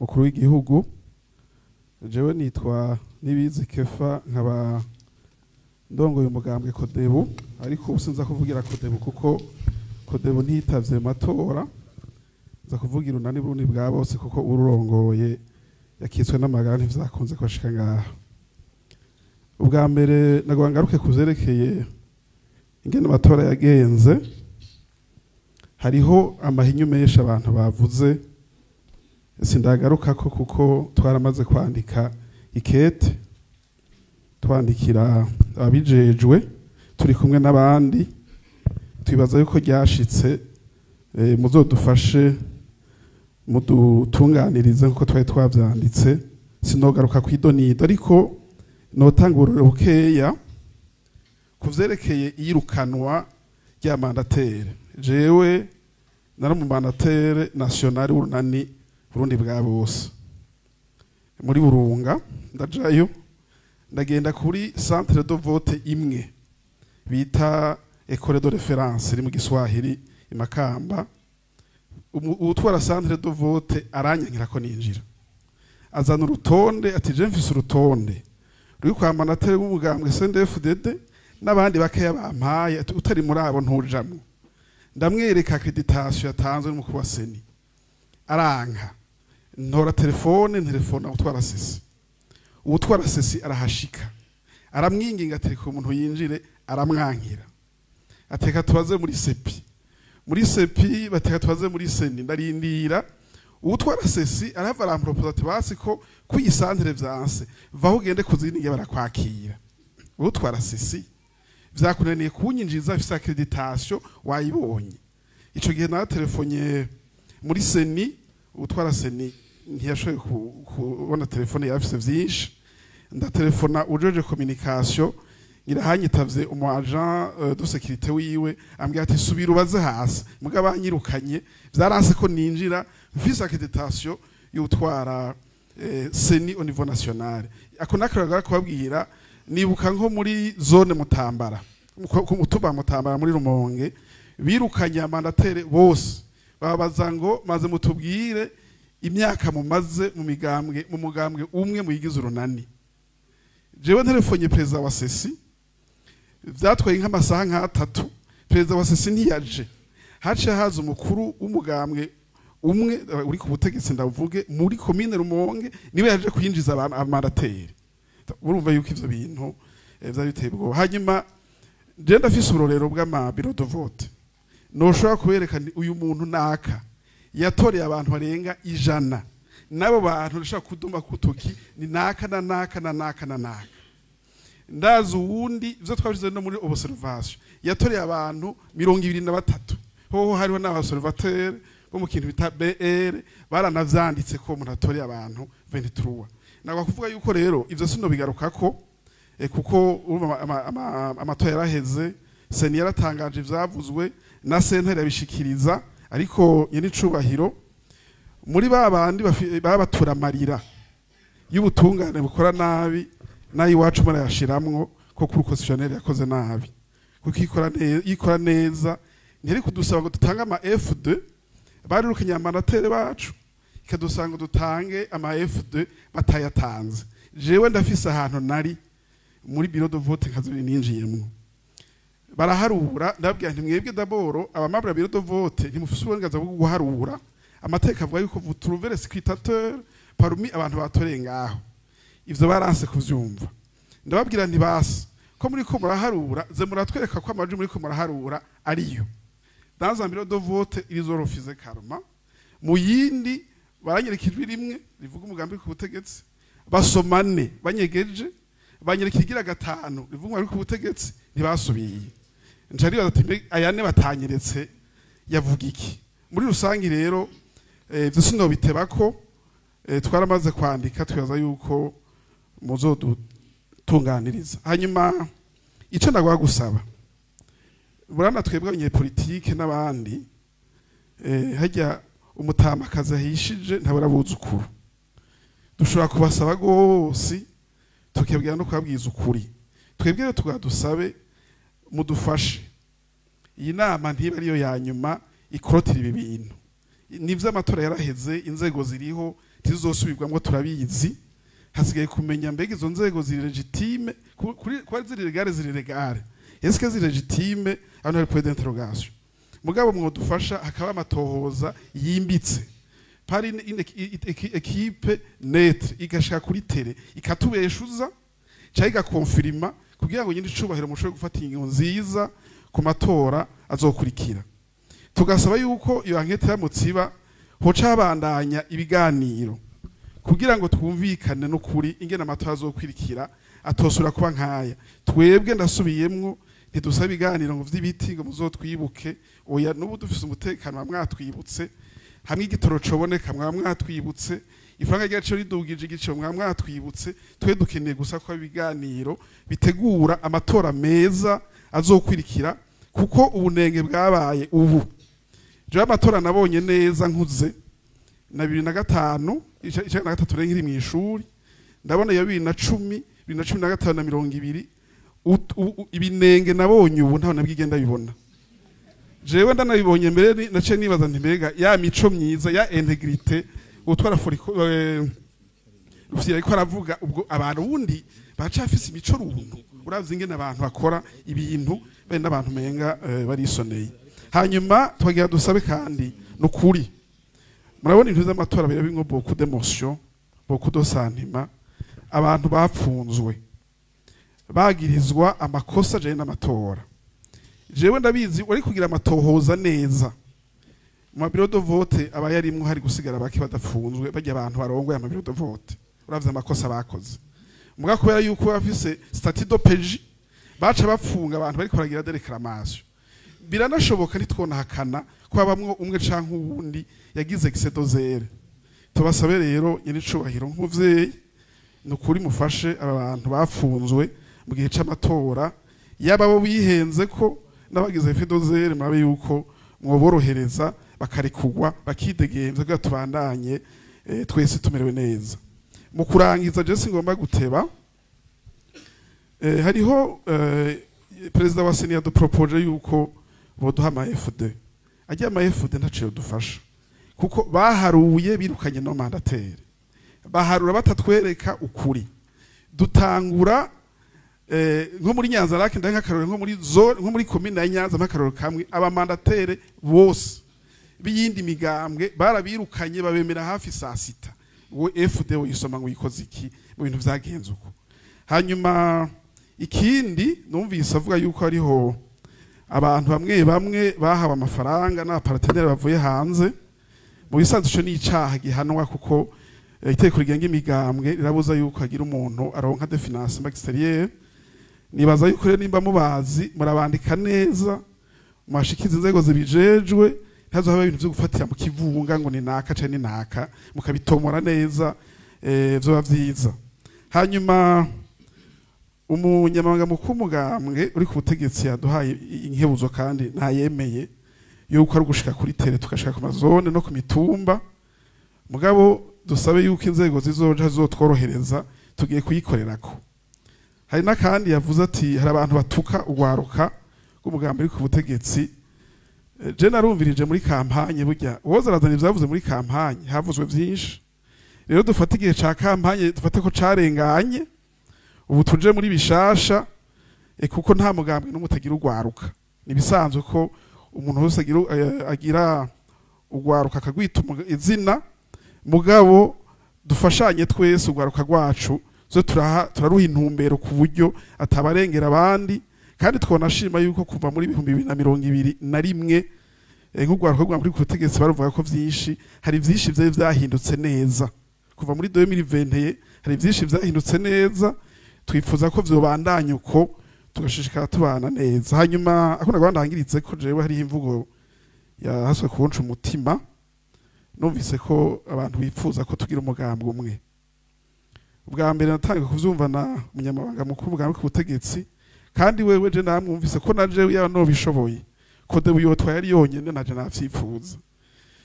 mukuru w'igihugu jewe nitwa Nibizi Kefa nkaba ndongoye umugambwe Kodebu ariko usinza kuvugira Kodebu kuko Kodebu ntitavye matora za kuvugira unani Burundi bwa bose kuko ururongoye yakitswe n'amagara ntivyakunze kwashika ngaha. Ubwa mbere nagwa ngaruke kuzerekeye ingene amatora yagenze, hariho amahinyu menshi abantu bavuze sindagaruka ko kuko twaramaze kwandika ikete twandikira abijejwe turi kumwe n'abandi twibaza yuko ryashitse muzodufashe mudutunganirize kuko twari twavyanditse. Sinogaruka kwidonido ariko notangurira bukeya kuvyerekeye iyirukanwa rya mandatere. Jewe nari mu mandatere national w'urunani Burundi bwa bose muri Burunga, ndajayo ndagenda kuri centre de vote imwe bita école de référence iri mu Giswahili imakamba. Utwara centre de vote aranyankira ko ninjira, azana urutonde ati je mfise urutonde ruri kwa mandatere w'umugambwe CNDD-FDD n'abandi bakeya bampaye utari muri abo ntujamwe. Ndamwereka accreditation yatanzwe n'umukuru wa seni aranka, ntora telefone utwara sesi. Utwara sesi arahashika aramwinginga atereka umuntu yinjire aramwankira, ateka tubaze muri sepi bateka tubaze muri seni. Ndarindira utwara sesi arava arampropose ati basi ko kuyisantere vyanse vaho ugende kuzindi barakwakira. Utwara sesi vyakunaniye kunyinjiza afise accreditation wayibonye. Ico gihe na telefonye muri seni, utwara seni ntiyashoboye kubona telefone yafise vyinshi, ndatelefona ujeje communication ngirahanyitavye umu agent de sécurité wiwe ambwira ati subira ubaze hasi muga banyirukanye vyaranse ko ninjira mfise accreditation y'utwara seni au niveau national. Ako nakaraga kubabwira nibuka nko muri zone Mutambara ku mutuba Mutambara muri Rumonge birukanye mandatere bose babaza ngo maze mutubwire imyaka mumaze mu mugambwe umwe muyigize urunani. Jewe telefonye perezida wa sesi vyatwaye nk'amasaha nk'atatu, perezida wa sesi ntiyaje, hace haza umukuru w'umugambwe umwe uri ku butegetsi ndavuge muri commune Rumonge niwe yaje kuyinjiza amandatere. Urumva yuko ivyo bintu vyari biteye ubwoba. Hanyuma je ndafise uburorero bw'ama bureau de vote noshobora kubereka uyu muntu naka yatoreye abantu barenga 100, nabo bantu ndashaka kuduma kutoki ni naka na naka na naka na naka. Ndazi uwundi ivyo twabize no muri observation yatoreye abantu 23 hoho hariho n'abaobservateur bo mu kintu bita BR baranavyanditse ko umuntu atoreye abantu 23. Nagwa kuvuga yuko rero ivyo sino bigarukako kuko amatora yaraheze, seni yaratangaje ivyavuzwe na sentare yabishikiriza, ariko yeni cubahiro muri babandi babatura amarira y'ubutungane bukora nabi nayi wacu muri yashiramwo ko kuri constitutionnel yakoze nabi kuko ikora neza ntiri kudusaba ngo dutange ama F2 barirukanye amandatere bacu ikadusanga dutange ama F2 batayatanze. Jewe ndafise ahantu nari muri bureau de vote nkazuri ninjiyemwo baraharura, ndabwira nti mwebwe daboro abamabra bureau de vote ntimufise uburenganzira bwo guharura. Amateka avuga yuko vous trouvez les scrutateurs parmi abantu batoreye ngaho. Ivyo baranse kuvyumva, ndababwira nti basi ko muri ko muraharura ze muratwereka ko amaji muri ko muraharura ariyo. Dans un bureau de vote ils ont refusé karma. Mu yindi baranyereka ijwi rimwe rivuga umugambi ku butegetsi, basomane banyegeje banyereka igira gatanu rivuga ari ku butegetsi ntibasubiye. Njari bati ayane batanyeretse yavuga iki. Muri rusangi rero ivyo sino bitebako twaramaze kwandika twibaza yuko muzodutunganiriza. Hanyuma ico ndagwa gusaba burana twebwe abanyepolitike n'abandi hajya umutamakazi ahishije ntabura buzukuru dushobora kubasaba gose tukebwira no kwabwiza ukuri. Twebwe rero tugadusabe mudufashe iyi nama ntiba ariyo ya nyuma ikorotira ibi bintu. nivyo amatora yaraheze inzego ziriho tizosubirwamwo turabizi hasigaye kumenya mbega izo nzego ziri legitime kwa ziri legale eske ziri legitime hano hari point d'interrogation mugabo mwodufasha hakaba amatohoza yimbitse pari equipe netre igashaka kuri tele ikatubeshuza cyayiga confirma kugira ngo nyindi cubahiro mushobe gufata ingingo nziza ku matora azokurikira tugasaba yuko iyo ankete ya Mutsiba hoca abandanya ibiganiro kugira ngo twumvikane no kuri ingena amatora azokurikira atosura kuba nkaya twebwe ndasubiyemwo ntidusaba ibiganiro ngo vy'ibiti ngo muzotwibuke oya n'ubu dufise umutekano mwatwibutse hamwe igitoro coboneka mwatwibutse ifranga ryacu ridugije igiciro mwatwibutse twe dukeneye gusa ko ibiganiro bitegura amatora meza azokurikira kuko ubunenge bwabaye ubu je amatora nabonye neza nkuze na 2005 2013 rengiri mu ishuri ndabona ya 2010 2015 na 2020 ibinenge nabonye ubu ntaho nabwigenda bibona jewe ndanabibonye mbere nace nibaza nti mbega ya mico myiza ya integrite utwara foriko rufite ariko aravuga ubwo abantu bundi bacafise imico runtu uravye ingene abantu bakora ibintu bene abantu menga barisoneye hanyuma twagira dusabe kandi no kuri murabona ibintu z'amatora bira bimwe beaucoup d'émotion beaucoup de sentiment abantu bapfunzwe bagirizwa amakosa je n'amatora jewe ndabizi wari kugira amatohoza neza mu bureau de vote abayarimwe hari gusigara bake badafunzwe bajya abantu barongoye mu bureau de vote uravye amakosa bakoze muga kubera yuko bafise statut d'OPG baca bapfunga abantu bari koragira de réclamation biranashoboka nitwona hakana ko abamwe umwe canke uwundi yagize excès d'oseire tubasabe rero nyine cubahiro nk'umuvyeyi nukuri mufashe aba bantu bafunzwe mu gihe c'amatora yaba bo bihenze ko nabagize effet d'oseire murabe yuko mwoborohereza bakarikugwa bakidegenza kugira tubandanye twese tumerewe neza mu kurangiza je singomba guteba hariho president wa Senia propose yuko boduha ama FD ajya ama FD ntaciye dufasha kuko baharuye birukanye no mandatere baharura batatwereka ukuri dutangura nko muri Nyanza Lake ndanga karore nko muri commune ya Nyanza makaroro kamwe aba mandatere bose biyindi migambwe barabirukanye babemera hafi saa sita wo FD wo yisoma ngo yikoze iki mu bintu vyagenze uko hanyuma ikindi numvise avuga yuko ariho abantu bamwe bahawe amafaranga n'abapartenere bavuye hanze mu bisanzwe cyo n'icaha gihanwa kuko iteko rigenga imigambwe rirabuza yuko hagira umuntu aronka de financement extérieur nibaza yuko rero nimba mubazi murabandika neza mwashikiza inzego zibijejwe ntazo haba ibintu byo gufatira mu kivunga ngo ni naka cyane naka mukabitomora neza byo bavyiza hanyuma umunyamabanga mukuru mugambwe uri ku butegetsi yaduhaye inkebuzo kandi ntayemeye yuko ari gushika kuri tele tukashaka ku mazone no ku mitumba mugabo dusabe yuko inzego zizoja zotworohereza tugiye kuyikorerako hari nakandi yavuze ati hari abantu batuka ugwaruka rw'umugambi uri ku butegetsi je narumvirije muri kampanye burya woza razana ivyavuze muri kampanye havuzwe vyinshi rero dufata igihe ca kampanye dufate ko carenganye ubu tuje muri bishasha kuko nta mugambi n'umutagira ugwaruka nibisanzwe ko umuntu wese agira ugwaruka akagwita izina mugabo dufashanye twese ugwaruka rwacu zo turaruha intumbero ku buryo atabarengera abandi kandi twonashima yuko kuva muri 2021 nk'ugwaruka rwa muri kutegetsi baruvuga ko vyinshi hari vyinshi vyahindutse neza kuva muri 2020 hari vyinshi vyahindutse neza twifuza ko vyobandanya uko tugashishikara tubana neza hanyuma akunda gwandangiritse ko jewe hari imvugo yahaswe kunca umutima numvise ko abantu bifuza ko tugira umugambi umwe ubwa mbere natanga kuvyumva na munyamabanga mukuru umugambi ku butegetsi kandi wewe je namwumvise ko naje yaba no bishoboye ko de buyo twari yonyene naje navyifuza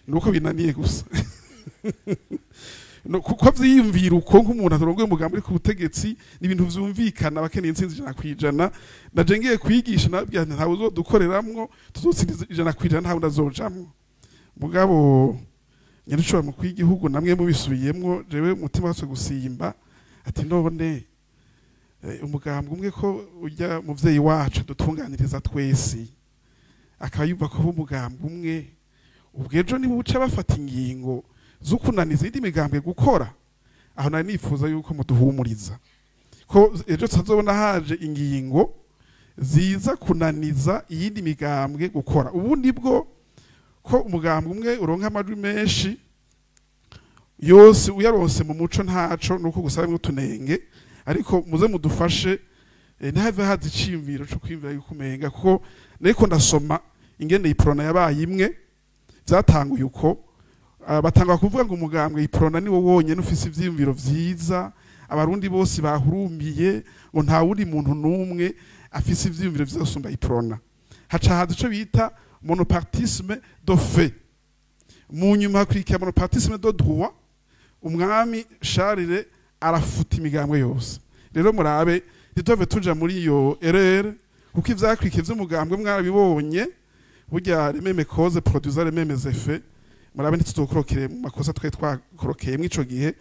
nuko binaniye gusa no kuko vyiyumvira uko nk'umuntu atorongoye umugambi uri ku butegetsi ni ibintu vyumvikana bakeneye insinzi 100% naje ngiye kwigisha nabyo ntawe uzodukoreramwo tuzotsindiza 100% ntawe ndazojamwo mugabo nyarishobora mu kw'igihugu namwe mubisubiyemwo jewe umutima wose gusimba ati none umugambwe umwe ko ujya muvyeyi wacu dutunganiriza twese akaba yumva ko umugambwe umwe ubwejo niba uca bafata ingingo zo kunaniza indi migambwe gukora aho nari nifuza yuko muduhumuriza ko ejo tuzobona haje ingingo ziza kunaniza iyindi migambwe gukora ubundi bwo ko umugambwe umwe uronka amajwi menshi yose uyaronse mu muco ntaco nuko gusaba utunenge ariko muze mudufashe ntihave haza iciyumviro cyo kwiyumvira yuko umenga kuko nariko ndasoma ingene iprona yabaye imwe vyatanguye uko batanga kuvuga ngo umugambwe iprona ni wo wonyene ufise ivyiyumviro vyiza abarundi bose bahurumbiye ngo nta wundi muntu numwe afise ivyiyumviro vyosumba iprona haca haza ico bita monopartisme de fait mu nyuma hakurikira monopartisme de droit umwami Charles arafuta imigambwe yose rero murabe ntitove tuja muri iyo erreur kuko ivyakurikiye vy'umugambwe mwarabibonye burya les mêmes causes produisent les mêmes effets murabe ntituzokorokere mu makosa twe twakorokeye mw'ico gihe